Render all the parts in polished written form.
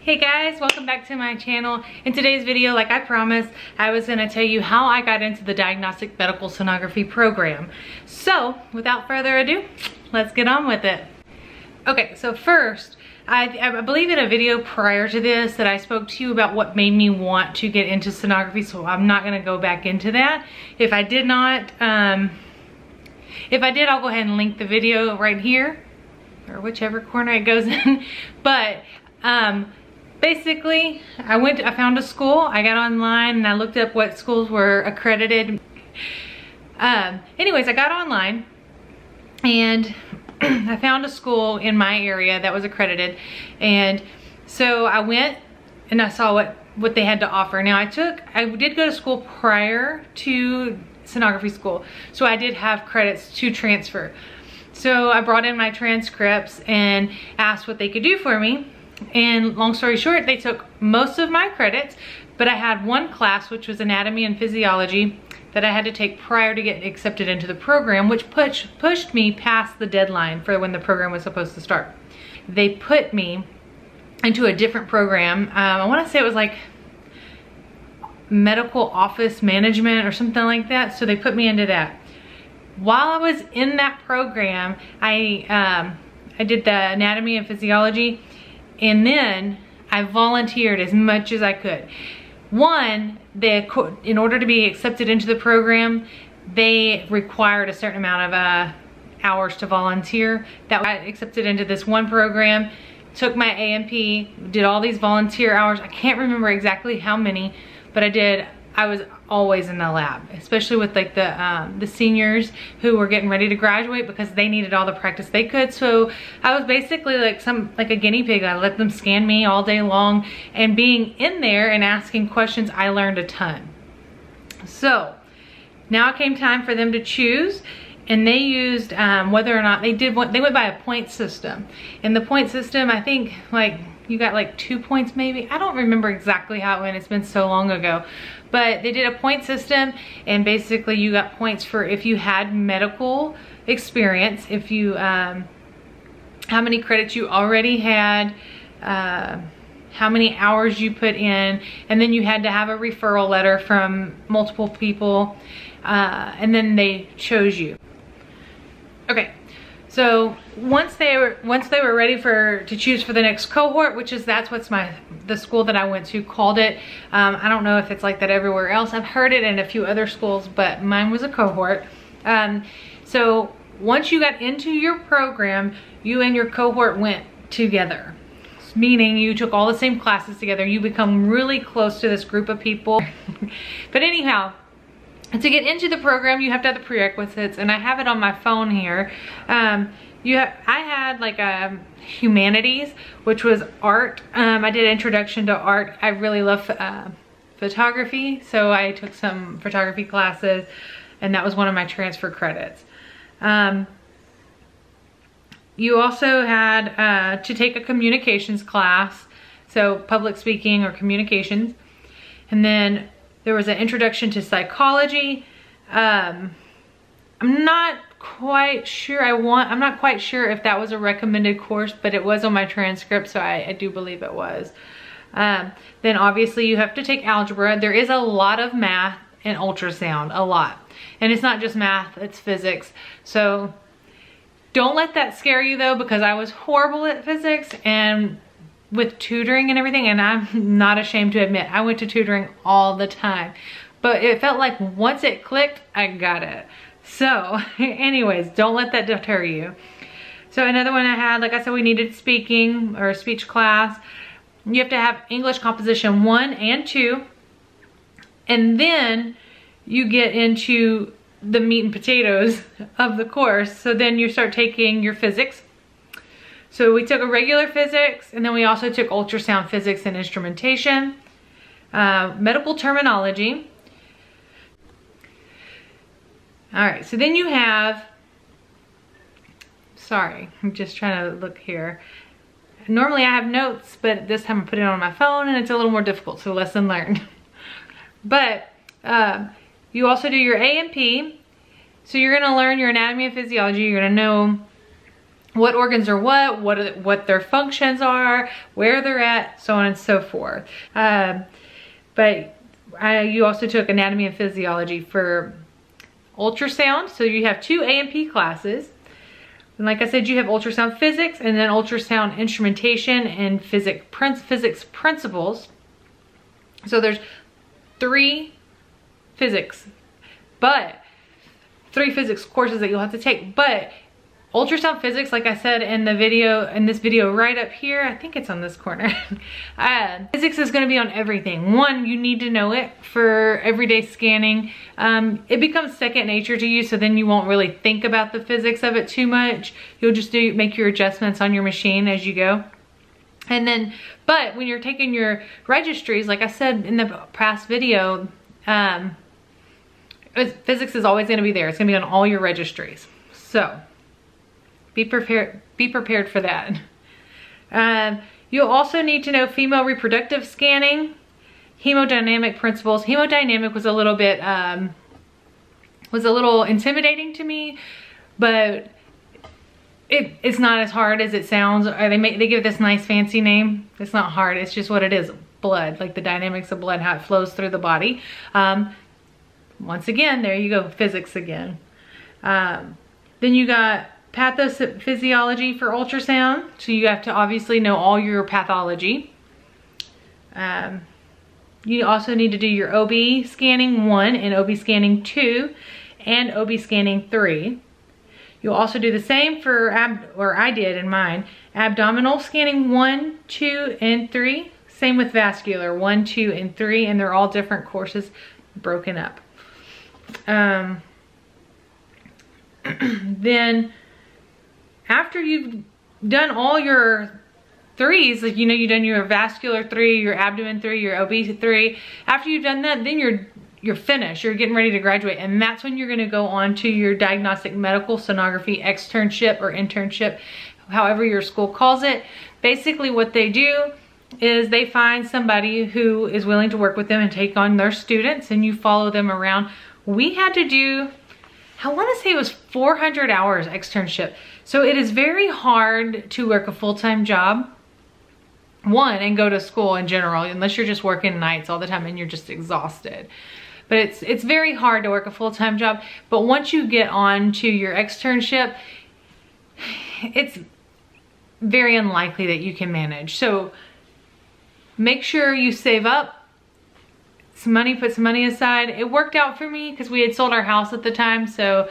Hey guys, welcome back to my channel. In today's video, like I promised, I was gonna tell you how I got into the Diagnostic Medical Sonography Program. So, without further ado, let's get on with it. Okay, so first, I believe in a video prior to this that I spoke to you about what made me want to get into sonography, so I'm not gonna go back into that. If I did not, if I did, I'll go ahead and link the video right here, or whichever corner it goes in. But, basically, I found a school, I got online and I looked up what schools were accredited. Anyways, I got online and I found a school in my area that was accredited. And so I went and I saw what they had to offer. Now I did go to school prior to sonography school, so I did have credits to transfer. So I brought in my transcripts and asked what they could do for me. And long story short, they took most of my credits, but I had one class, which was anatomy and physiology, that I had to take prior to get accepted into the program, which pushed me past the deadline for when the program was supposed to start. They put me into a different program. I want to say it was like medical office management or something like that. So they put me into that. While I was in that program, I did the anatomy and physiology. And then I volunteered as much as I could. One, in order to be accepted into the program, they required a certain amount of hours to volunteer. That I accepted into this one program, took my A&P, did all these volunteer hours. I can't remember exactly how many, but I was always in the lab, especially with like the seniors who were getting ready to graduate because they needed all the practice they could. So I was basically like a guinea pig. I let them scan me all day long, and being in there and asking questions, I learned a ton. So now it came time for them to choose, and they used whether or not they went by a point system. In the point system, I think like you got like 2 points maybe. I don't remember exactly how it went. It's been so long ago. But they did a point system, and basically you got points for if you had medical experience, if you, how many credits you already had, how many hours you put in, and then you had to have a referral letter from multiple people, and then they chose you. Okay. So once they were ready to choose for the next cohort, that's the school that I went to called it. I don't know if it's like that everywhere else. I've heard it in a few other schools, but mine was a cohort. So once you got into your program, you and your cohort went together, meaning you took all the same classes together. You become really close to this group of people. But anyhow, to get into the program, you have to have the prerequisites, and I have it on my phone here. I had like a humanities, which was art. I did introduction to art. I really love photography, so I took some photography classes, and that was one of my transfer credits. You also had to take a communications class, so public speaking or communications, and then there was an introduction to psychology. I'm not quite sure if that was a recommended course, but it was on my transcript, so I do believe it was. Then obviously you have to take algebra. There is a lot of math and ultrasound, a lot. And it's not just math, it's physics. So don't let that scare you though, because I was horrible at physics, and with tutoring and everything, and I'm not ashamed to admit, I went to tutoring all the time. But it felt like once it clicked, I got it. So anyways, don't let that deter you. So another one I had, like I said, we needed speaking or a speech class. You have to have English composition 1 and 2. And then you get into the meat and potatoes of the course. So then you start taking your physics. So we took a regular physics, and then we also took ultrasound physics and instrumentation, medical terminology. All right, so then you have, sorry, I'm just trying to look here. Normally I have notes, but this time I put it on my phone, and it's a little more difficult, so lesson learned. But you also do your A&P. So you're gonna learn your anatomy and physiology. You're gonna know what organs are what their functions are, where they're at, so on and so forth. You also took anatomy and physiology for ultrasound. So you have 2 A&P classes. And like I said, you have ultrasound physics and then ultrasound instrumentation and physics principles. So there's 3 physics courses that you'll have to take. But ultrasound physics, like I said in this video right up here, I think it's on this corner. Physics is going to be on everything. One, you need to know it for everyday scanning. It becomes second nature to you, so then you won't really think about the physics of it too much. You'll just make your adjustments on your machine as you go. And then, but when you're taking your registries, like I said in the past video, physics is always going to be there. It's going to be on all your registries. So be prepared for that. You'll also need to know female reproductive scanning, hemodynamic principles. Hemodynamic was a little bit, intimidating to me, but it's not as hard as it sounds. They give it this nice fancy name. It's not hard, it's just what it is. Blood, like the dynamics of blood, how it flows through the body. Once again, there you go, physics again. Then you got pathophysiology for ultrasound. So you have to obviously know all your pathology. You also need to do your OB scanning 1 and OB scanning 2 and OB scanning 3. You'll also do the same for, I did in mine, abdominal scanning 1, 2, and 3. Same with vascular, 1, 2, and 3, and they're all different courses broken up. Then after you've done all your 3s, like you've done your vascular 3, your abdomen 3, your OB 3, after you've done that, then you're finished, you're getting ready to graduate, and that's when you're going to go on to your Diagnostic Medical Sonography externship or internship, however your school calls it. Basically what they do is they find somebody who is willing to work with them and take on their students, and you follow them around. We had to do, I want to say it was 400 hours externship. So it is very hard to work a full-time job, and go to school in general, unless you're just working nights all the time and you're just exhausted. But it's very hard to work a full-time job. But once you get on to your externship, it's very unlikely that you can manage. So make sure you save up some money, put some money aside. It worked out for me because we had sold our house at the time, so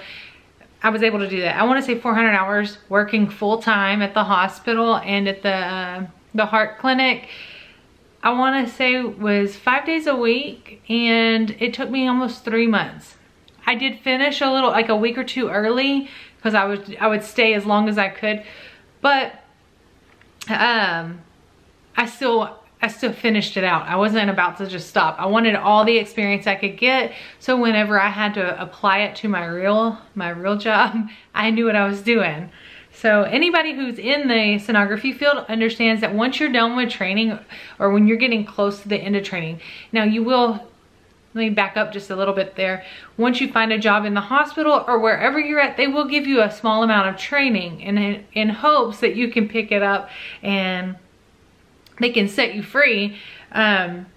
I was able to do that. I want to say 400 hours working full-time at the hospital and at the heart clinic. I want to say it was 5 days a week, and it took me almost 3 months. I did finish a little, like a week or 2 early, because I would stay as long as I could, but I still finished it out. I wasn't about to just stop. I wanted all the experience I could get, so whenever I had to apply it to my real job, I knew what I was doing. So anybody who's in the sonography field understands that once you're done with training, or when you're getting close to the end of training, now you will, let me back up just a little bit there. Once you find a job in the hospital or wherever you're at, they will give you a small amount of training in hopes that you can pick it up and they can set you free and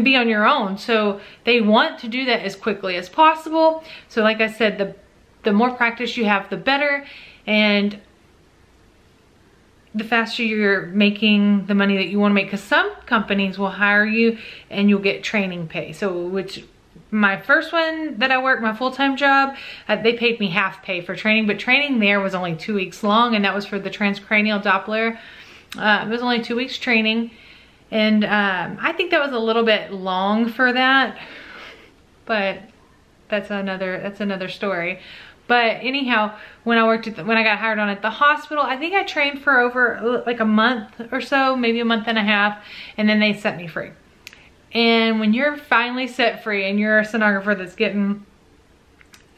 be on your own. So they want to do that as quickly as possible. So like I said, the more practice you have, the better. And the faster you're making the money that you want to make, because some companies will hire you and you'll get training pay. So which my first one that I worked, my full-time job, they paid me half pay for training, but training there was only 2 weeks long, and that was for the transcranial Doppler. It was only 2 weeks training, and I think that was a little bit long for that, but that's another story. But anyhow, when I got hired on at the hospital, I think I trained for over like a month or so, maybe a month and a half, and then they set me free. And when you're finally set free and you're a sonographer that's getting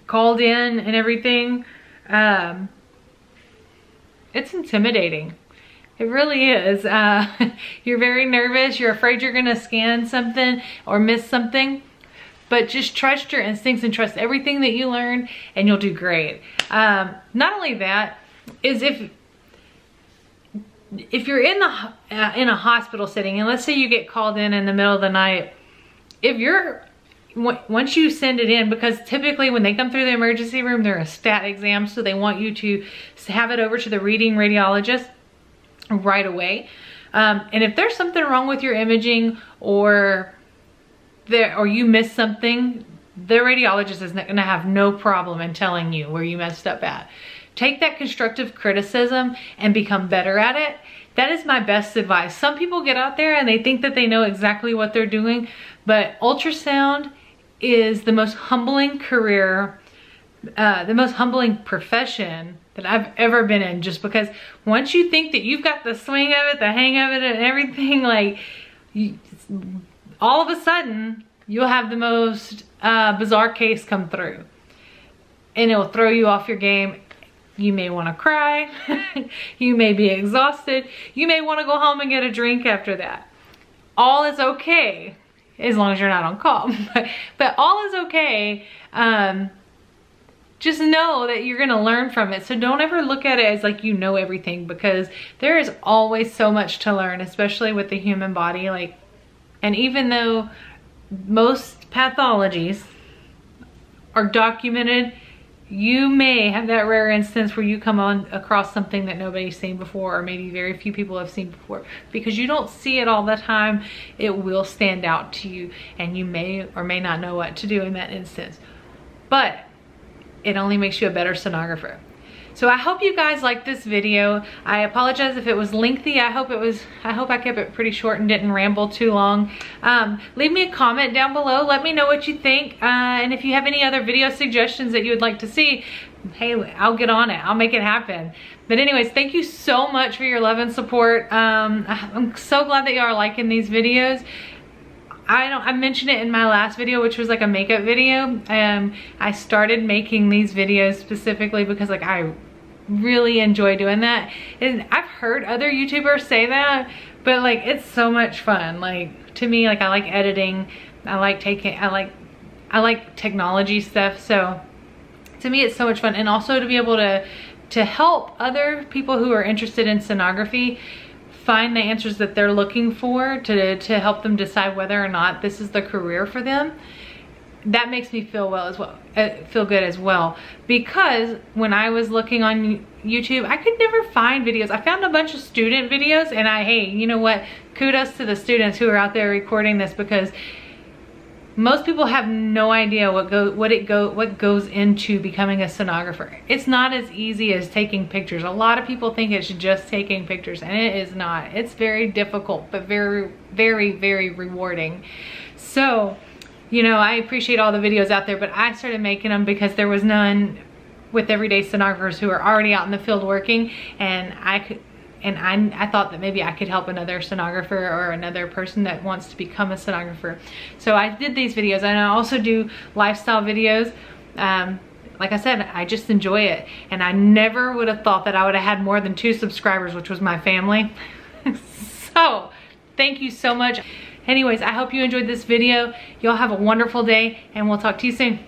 called in and everything, it's intimidating. It really is. You're very nervous. You're afraid you're gonna scan something or miss something. But just trust your instincts and trust everything that you learn, and you'll do great. Not only that, is if if you're in a hospital setting, and let's say you get called in the middle of the night, once you send it in, because typically when they come through the emergency room, they're a stat exam, so they want you to have it over to the reading radiologist right away. And if there's something wrong with your imaging, or you missed something, the radiologist is gonna have no problem in telling you where you messed up at. Take that constructive criticism and become better at it. That is my best advice. Some people get out there and they think that they know exactly what they're doing, but ultrasound is the most humbling career, the most humbling profession that I've ever been in, just because once you think that you've got the swing of it, the hang of it and everything, like all of a sudden you'll have the most bizarre case come through and it'll throw you off your game. You may want to cry, you may be exhausted, you may want to go home and get a drink after that. All is okay, as long as you're not on call, but all is okay. Just know that you're gonna learn from it. So don't ever look at it as like you know everything, because there is always so much to learn, especially with the human body. And even though most pathologies are documented, you may have that rare instance where you come across something that nobody's seen before, or maybe very few people have seen before. Because you don't see it all the time, it will stand out to you, and you may or may not know what to do in that instance. But it only makes you a better sonographer. So I hope you guys liked this video. I apologize if it was lengthy. I hope I kept it pretty short and didn't ramble too long. Leave me a comment down below. Let me know what you think. And if you have any other video suggestions that you would like to see, hey, I'll get on it. I'll make it happen. But anyways, thank you so much for your love and support. I'm so glad that y'all are liking these videos. I mentioned it in my last video, which was like a makeup video. I started making these videos specifically because like I really enjoy doing that. And I've heard other YouTubers say that, but like it's so much fun. Like to me, like I like editing. I like technology stuff. So to me, it's so much fun. And also to be able to help other people who are interested in sonography find the answers that they're looking for, to help them decide whether or not this is the career for them. That makes me feel good as well, because when I was looking on YouTube, I could never find videos. I found a bunch of student videos, and hey, you know what? Kudos to the students who are out there recording this, because most people have no idea what goes into becoming a sonographer. It's not as easy as taking pictures. A lot of people think it's just taking pictures, and it is not. It's very difficult, but very, very, very rewarding. So, you know, I appreciate all the videos out there, but I started making them because there was none with everyday sonographers who are already out in the field working, and I thought that maybe I could help another sonographer or another person that wants to become a sonographer. So I did these videos, and I also do lifestyle videos. Like I said, I just enjoy it, and I never would have thought that I would have had more than 2 subscribers, which was my family. So thank you so much. Anyways, I hope you enjoyed this video. Y'all have a wonderful day, and we'll talk to you soon.